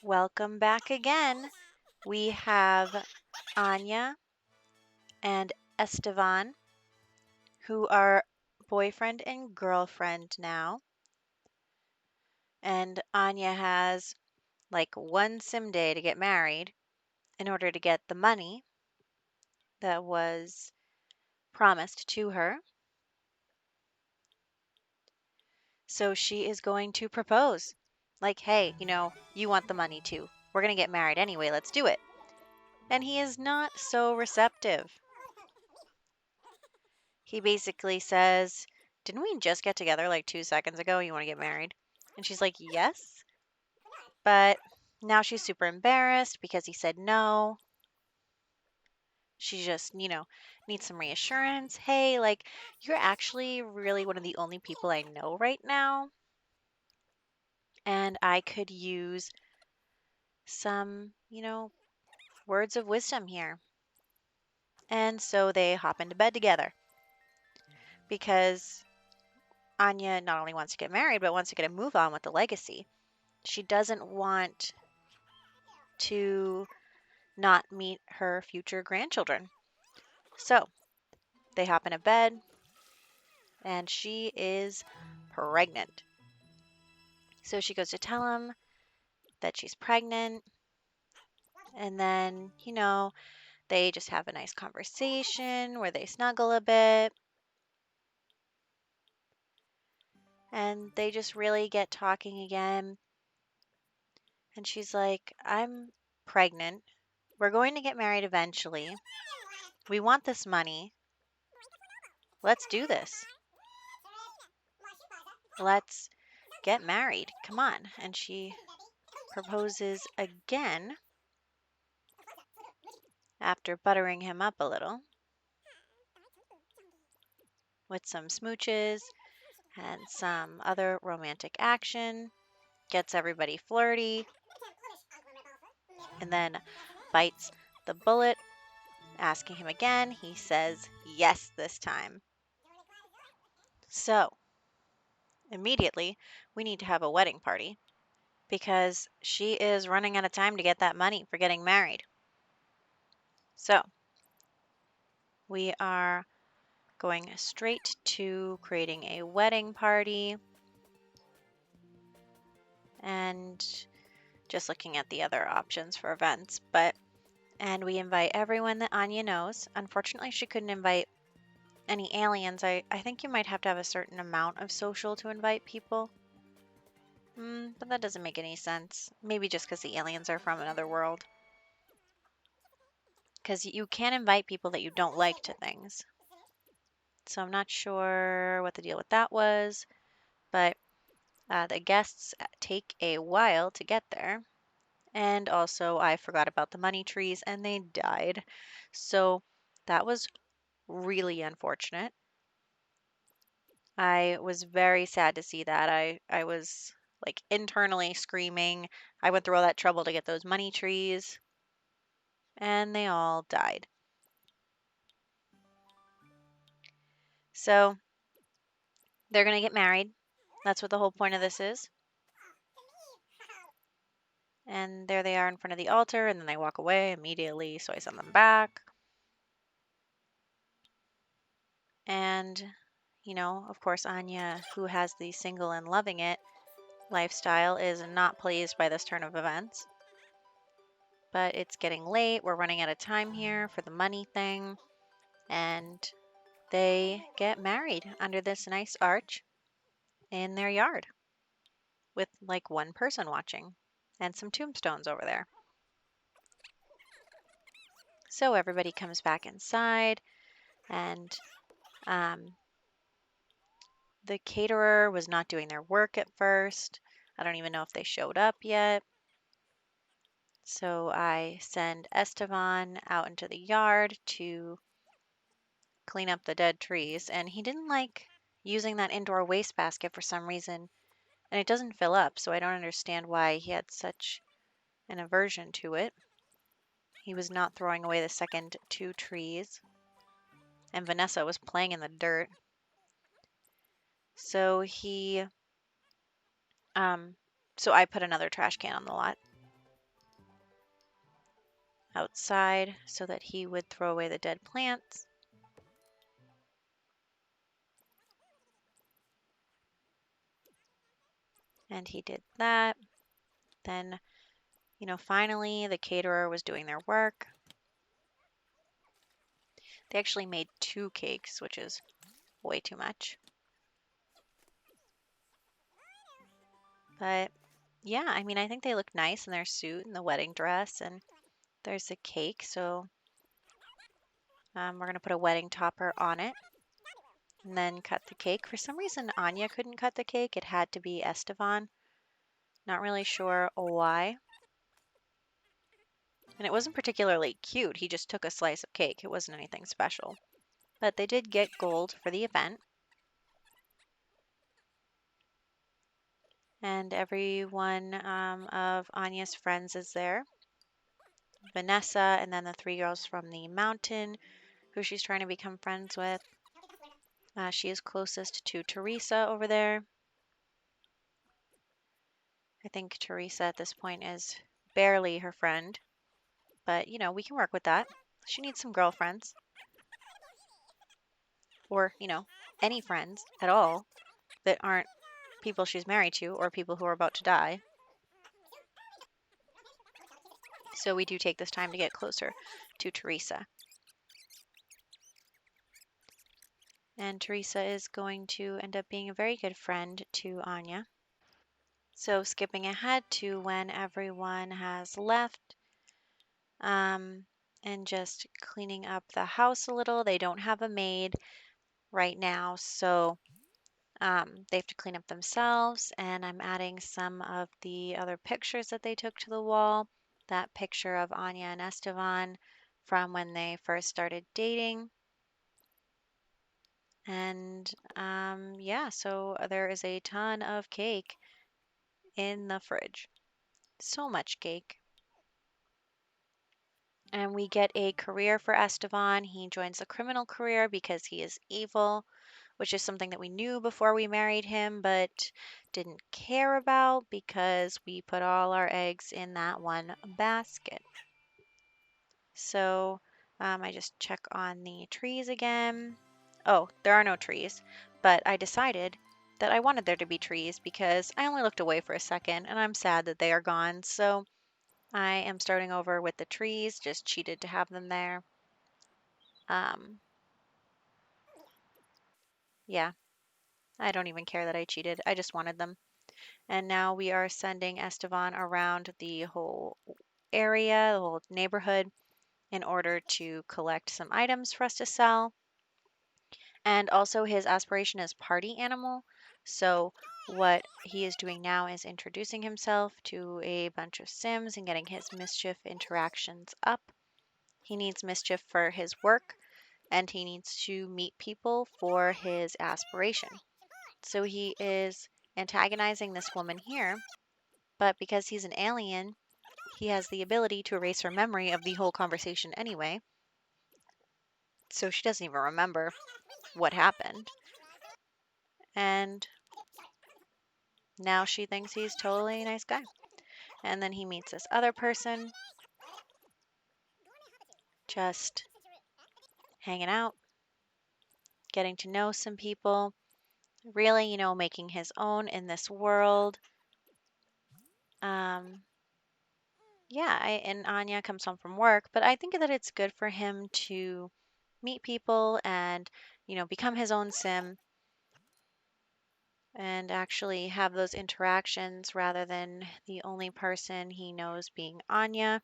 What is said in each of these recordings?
Welcome back again. We have Anya and Estevan, who are boyfriend and girlfriend now. And Anya has like one sim day to get married in order to get the money that was promised to her. So she is going to propose. Like, hey, you want the money too. We're going to get married anyway. Let's do it. And he is not so receptive. He basically says, "Didn't we just get together like 2 seconds ago? You want to get married?" And she's like, "Yes." But now she's super embarrassed because he said no. She just, needs some reassurance. Hey, like, you're actually really one of the only people I know right now. And I could use some, words of wisdom here. And so they hop into bed together because Anya not only wants to get married, but wants to get a move on with the legacy. She doesn't want to not meet her future grandchildren. So they hop in a bed, and she is pregnant. So she goes to tell him that she's pregnant, and then, they just have a nice conversation where they snuggle a bit, and they just really get talking again. And she's like, "I'm pregnant. We're going to get married eventually. We want this money. Let's do this. Let's get married. Come on." And she proposes again after buttering him up a little with some smooches and some other romantic action, gets everybody flirty, and then bites the bullet, asking him again. He says yes this time. So immediately, we need to have a wedding party because she is running out of time to get that money for getting married. So we are going straight to creating a wedding party and just looking at the other options for events. And we invite everyone that Anya knows. Unfortunately, she couldn't invite any aliens. I think you might have to have a certain amount of social to invite people. But that doesn't make any sense. Maybe just because the aliens are from another world. Because you can invite people that you don't like to things. So I'm not sure what the deal with that was. But the guests take a while to get there. And also, I forgot about the money trees and they died. So that was really unfortunate. I was very sad to see that. I was like internally screaming. I went through all that trouble to get those money trees and they all died. So they're going to get married. That's what the whole point of this is. And there they are in front of the altar, and then they walk away immediately. So I send them back. And, of course, Anya, who has the single and loving it lifestyle, is not pleased by this turn of events. But it's getting late. We're running out of time here for the money thing. And they get married under this nice arch in their yard with like one person watching and some tombstones over there. So everybody comes back inside, and um, the caterer was not doing their work at first. I don't even know if they showed up yet. So I send Esteban out into the yard to clean up the dead trees, and he didn't like using that indoor wastebasket for some reason, and it doesn't fill up, so I don't understand why he had such an aversion to it. He was not throwing away the second two trees, and Vanessa was playing in the dirt. So he, so I put another trash can on the lot, outside so that he would throw away the dead plants. And he did that. Then, finally the caterer was doing their work. They actually made 2 cakes, which is way too much. But yeah, I mean, I think they look nice in their suit and the wedding dress, and there's a cake, so we're going to put a wedding topper on it and then cut the cake. For some reason, Anya couldn't cut the cake. It had to be Esteban. Not really sure why. And it wasn't particularly cute. He just took a slice of cake. It wasn't anything special. But they did get gold for the event. And every one of Anya's friends is there. Vanessa, and then the 3 girls from the mountain who she's trying to become friends with. She is closest to Teresa over there. I think Teresa at this point is barely her friend, but we can work with that. She needs some girlfriends, or any friends at all that aren't people she's married to or people who are about to die. So we do take this time to get closer to Teresa. And Teresa is going to end up being a very good friend to Anya. So skipping ahead to when everyone has left, and just cleaning up the house a little. They don't have a maid right now, so they have to clean up themselves. And I'm adding some of the other pictures that they took to the wall. That picture of Anya and Esteban from when they first started dating. And yeah, so there is a ton of cake in the fridge. So much cake. And we get a career for Esteban. He joins the criminal career because he is evil, which is something that we knew before we married him, but didn't care about because we put all our eggs in that one basket. So I just check on the trees again. Oh, there are no trees, but I decided that I wanted there to be trees because I only looked away for a second and I'm sad that they are gone. So I am starting over with the trees, just cheated to have them there. Um, yeah, I don't even care that I cheated. I just wanted them. And now we are sending Esteban around the whole area, the whole neighborhood, in order to collect some items for us to sell. And also, his aspiration is party animal. So, what he is doing now is introducing himself to a bunch of Sims and getting his mischief interactions up. He needs mischief for his work, and he needs to meet people for his aspiration. So, he is antagonizing this woman here, but because he's an alien, he has the ability to erase her memory of the whole conversation anyway. So, she doesn't even remember what happened. And now she thinks he's totally a nice guy. And then he meets this other person, just hanging out, getting to know some people, really, making his own in this world. Um, yeah, and Anya comes home from work, but I think that it's good for him to meet people and, become his own sim and actually have those interactions rather than the only person he knows being Anya.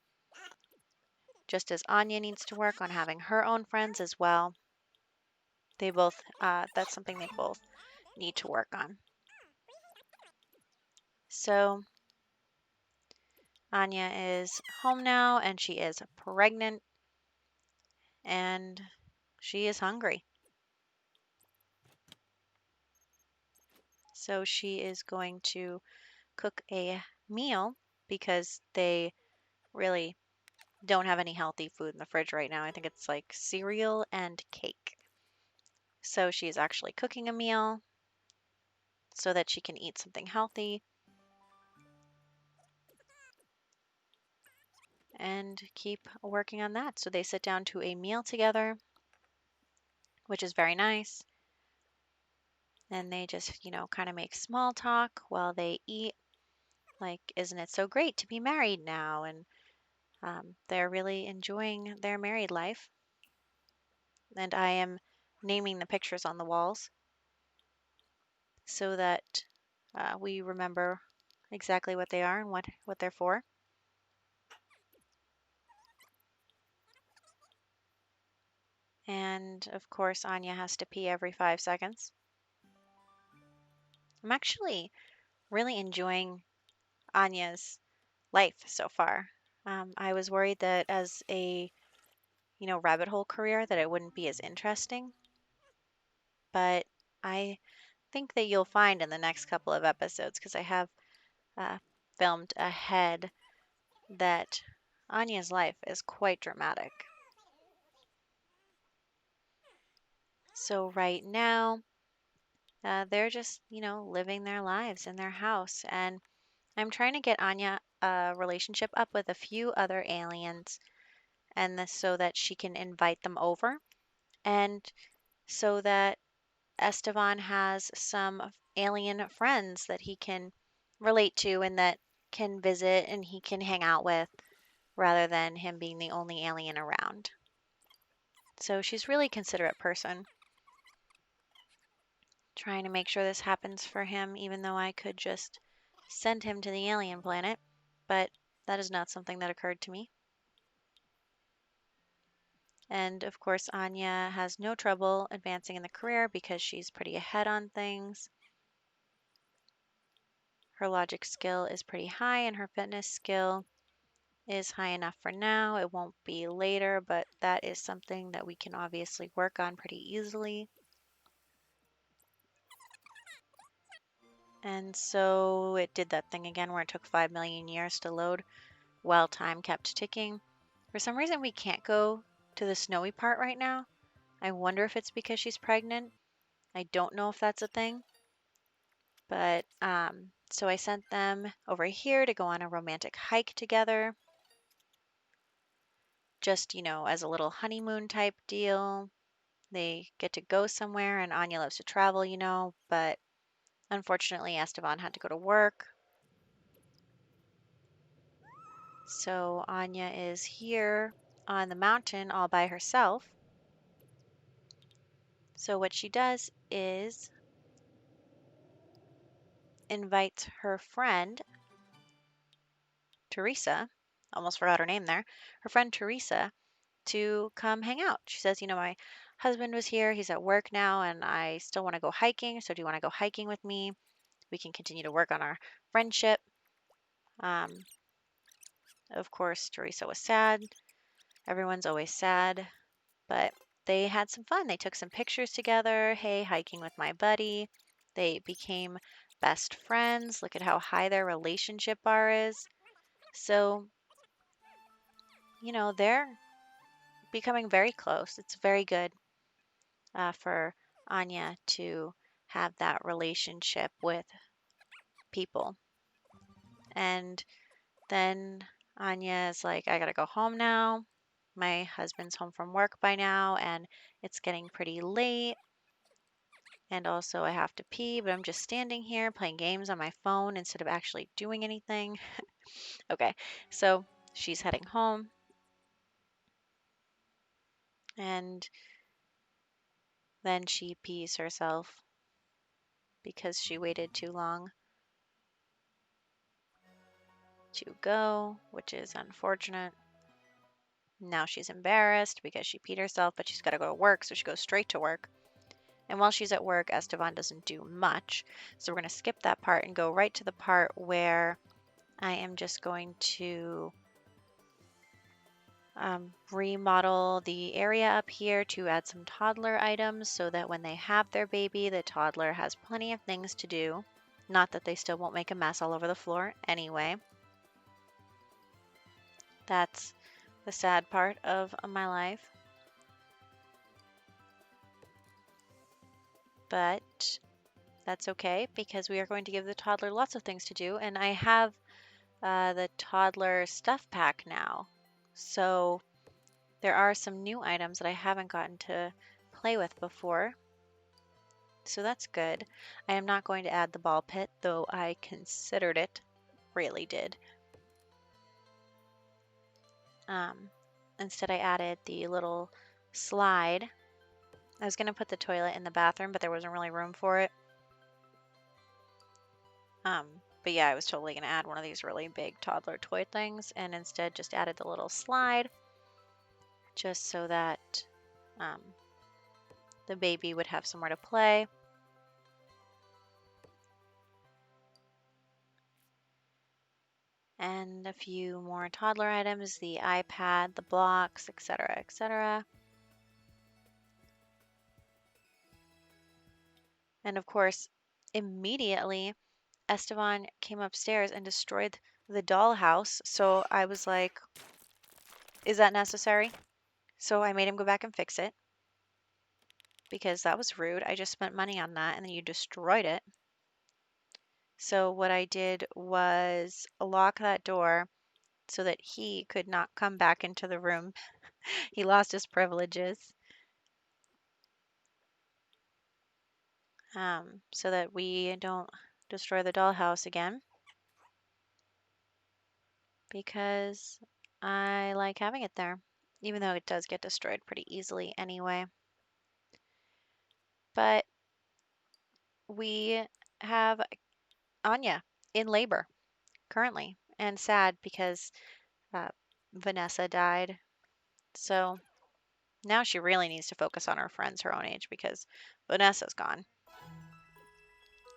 Just as Anya needs to work on having her own friends as well. They both, that's something they both need to work on. So Anya is home now and she is pregnant and she is hungry. So she is going to cook a meal because they really don't have any healthy food in the fridge right now. I think it's like cereal and cake. So she's actually cooking a meal so that she can eat something healthy. and keep working on that. So they sit down to a meal together, which is very nice. And they just, kind of make small talk while they eat. Like, isn't it so great to be married now? And they're really enjoying their married life. And I am naming the pictures on the walls so that we remember exactly what they are and what they're for. And of course, Anya has to pee every 5 seconds. I'm actually really enjoying Anya's life so far. I was worried that as a rabbit hole career that it wouldn't be as interesting, but I think that you'll find in the next couple of episodes because I have uh, filmed ahead that Anya's life is quite dramatic. So right now, they're just living their lives in their house, and I'm trying to get Anya a relationship up with a few other aliens, and this so that she can invite them over, and so that Esteban has some alien friends that he can relate to and that can visit and he can hang out with rather than him being the only alien around. So she's really a considerate person, trying to make sure this happens for him, even though I could just send him to the alien planet. But that is not something that occurred to me. And of course, Anya has no trouble advancing in the career because she's pretty ahead on things. Her logic skill is pretty high, and her fitness skill is high enough for now. It won't be later, but that is something that we can obviously work on pretty easily. And so it did that thing again where it took 5 million years to load while time kept ticking. For some reason, we can't go to the snowy part right now. I wonder if it's because she's pregnant. I don't know if that's a thing. But so I sent them over here to go on a romantic hike together, just, as a little honeymoon type deal. They get to go somewhere, and Anya loves to travel, but unfortunately, Esteban had to go to work. So Anya is here on the mountain all by herself. So what she does is invites her friend, Teresa, almost forgot her name there, her friend Teresa, to come hang out. She says, my husband was here. He's at work now, and I still want to go hiking. So do you want to go hiking with me? We can continue to work on our friendship. Um, of course, Teresa was sad. Everyone's always sad, but they had some fun. They took some pictures together. Hey, hiking with my buddy. They became best friends. Look at how high their relationship bar is. So, they're becoming very close. It's very good for Anya to have that relationship with people. And then Anya is like, I gotta go home now. My husband's home from work by now, and it's getting pretty late. And also, I have to pee, but I'm just standing here playing games on my phone instead of actually doing anything. Okay, so she's heading home, and then she pees herself because she waited too long to go, which is unfortunate. Now she's embarrassed because she peed herself, but she's got to go to work, so she goes straight to work. And while she's at work, Esteban doesn't do much. So we're going to skip that part and go right to the part where I am just going to remodel the area up here to add some toddler items so that when they have their baby, the toddler has plenty of things to do. Not that they still won't make a mess all over the floor anyway. That's the sad part of my life. But that's okay because we are going to give the toddler lots of things to do. And I have the toddler stuff pack now. So there are some new items that I haven't gotten to play with before. So that's good. I am not going to add the ball pit, though I considered it. Really did. Instead, I added the little slide. I was going to put the toilet in the bathroom, but there wasn't really room for it. But yeah, I was totally going to add one of these really big toddler toy things, and instead just added the little slide just so that the baby would have somewhere to play. And a few more toddler items, the iPad, the blocks, etc., etc. And of course, immediately Esteban came upstairs and destroyed the dollhouse. So I was like, is that necessary? So I made him go back and fix it because that was rude. I just spent money on that and then you destroyed it. So what I did was lock that door so that he could not come back into the room. He lost his privileges. So that we don't destroy the dollhouse again because I like having it there, even though it does get destroyed pretty easily anyway. But we have Anya in labor currently and sad because uh, Vanessa died. So now she really needs to focus on her friends her own age because Vanessa's gone.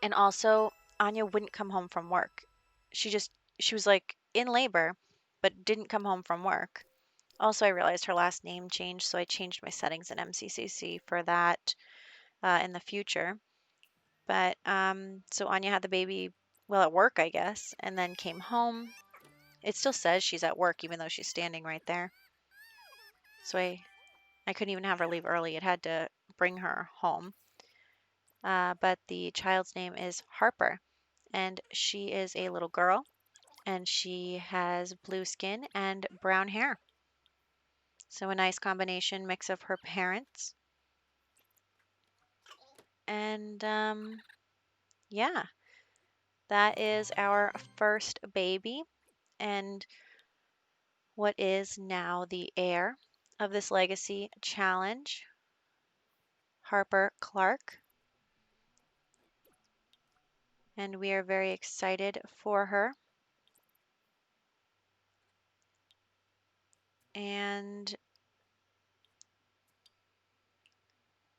And also, Anya wouldn't come home from work. She was like in labor, but didn't come home from work. Also, I realized her last name changed, so I changed my settings in MCCC for that in the future. But so Anya had the baby, well, at work, I guess, and then came home. It still says she's at work, even though she's standing right there. So I couldn't even have her leave early. It had to bring her home. But the child's name is Harper, and she is a little girl, and she has blue skin and brown hair. So a nice combination mix of her parents. And yeah, that is our first baby and what is now the heir of this legacy challenge, Harper Clarke. And we are very excited for her. And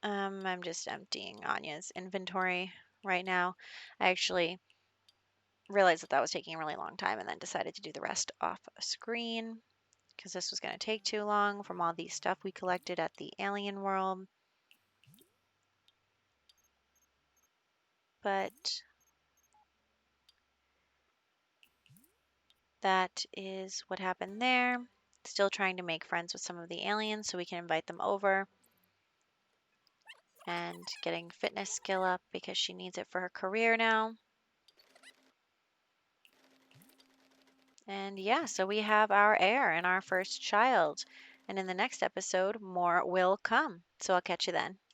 I'm just emptying Anya's inventory right now. I actually realized that that was taking a really long time and then decided to do the rest off screen because this was going to take too long from all the stuff we collected at the alien world. But that is what happened there. Still trying to make friends with some of the aliens so we can invite them over. And getting fitness skill up because she needs it for her career now. And yeah, so we have our heir and our first child. And in the next episode, more will come. So I'll catch you then.